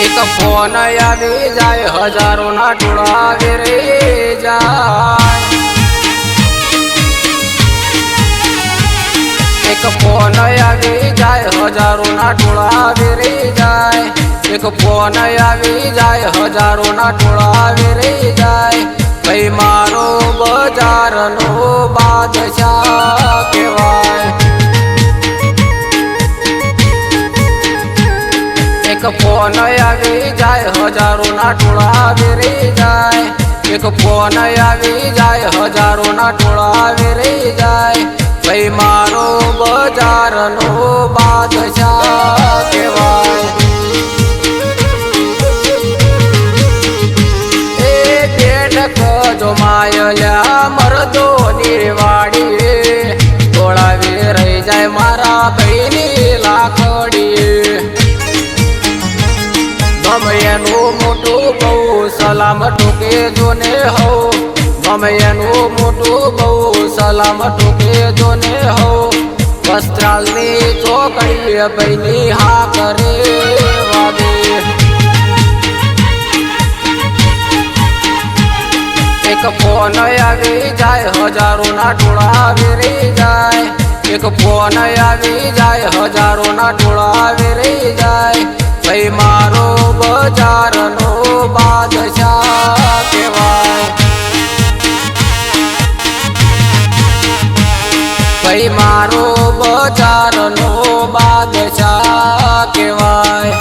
एक फोन आवी जाय हजारों ना टोळा रे जाय। एक फोन आवी जाय हजारों ना टोळा रे जाय। एक फोन आवी जाय हजारों ना टोळा रे जाय। भाई मारो बजार नो बादशाह केवाय। एक फोन आवी जाय हजारों ना टोळा रे जाय। एक फोन आवी जाय हजारों ना टोळा रे जाय। भाई मारो बजार नो बादशाह केवाय। ए बेटक जो मायल्या मरदो निर्वाडी टोळावी रही जाय मारा बहिणी लाकडी। गमयनु मोटू बहु सलाम ठोके जोने हो। गमयनु मोटू बहु सलाम ठोके जोने हो। वस्त्रालनी चोकड़ी बहनी हा करे वादे। एक फोन आवी जाय हजारों ना टोळा रे जाय। एक फोन आवी जाय हजारों ना टोळा रे जाय। भाई मारो बजार नो बादशाह केवाय। भाई मारो बजार नो बादशाह केवाय।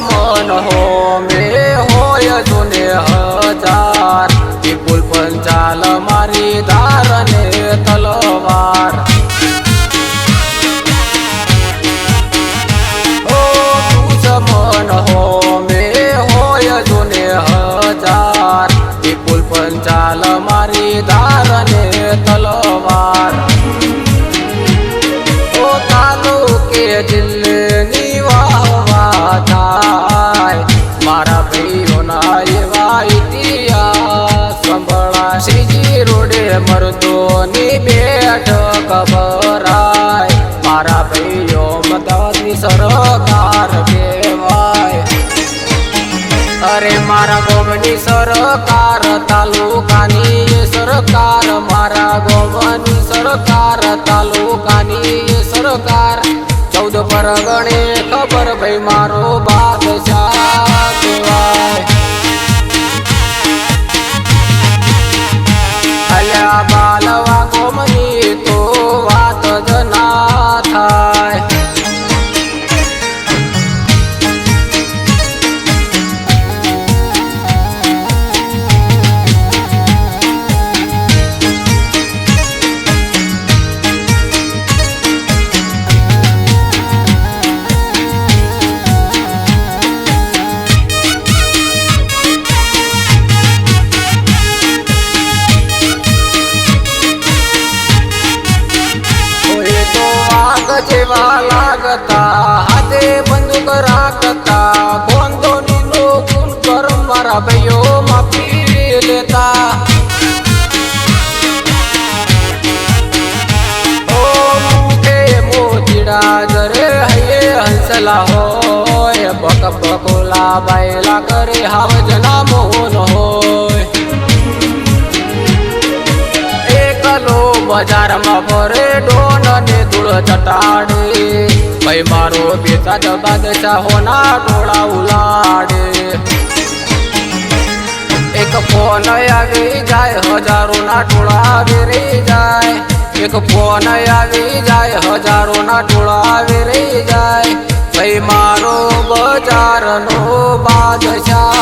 मन हो में होय जोने हजार। विपुल पंचाल मारी धारने तलवार। ओ तुझ मन हो में होय जोने हजार। विपुल पंचाल मारी धारने तलवार। ओ तालुके जिल्हे मारा भाईओ ना एवा इतिहास संभळा। श्रीजी रोडे मर्दोनी बेठक भराय। मारा भाईओ मदानी सरकार केवाय। अरे मारा गोमनी सरकार तालुकानी सरकार। मारा गोमनी सरकार तालुकानी सरकार। 14 परगणे खबर भाई मारो बादशाह केवाय। अल्या बालवा गोमनी तो वात जना थाय। जेवा लागता हाथे बंदूक राखता। गोंदोनी लोकून कर मारा भैयो माफी लेता। ओ मुखे मोजिडा जरे हये हंसला होय। बक बकोला बायला करे हावजना मोहन होय। एकलो बजार मा भरे डोन ने धूळ चटाडे। भाई मारो बेचाद बादशाह होना टोळा उलाडे। एक फोन आवी जाय हजारों ना टोळा रे जाय। एक फोन आवी जाय हजारों ना टोळा रे जाय। भाई मारो बजार नो बादशाह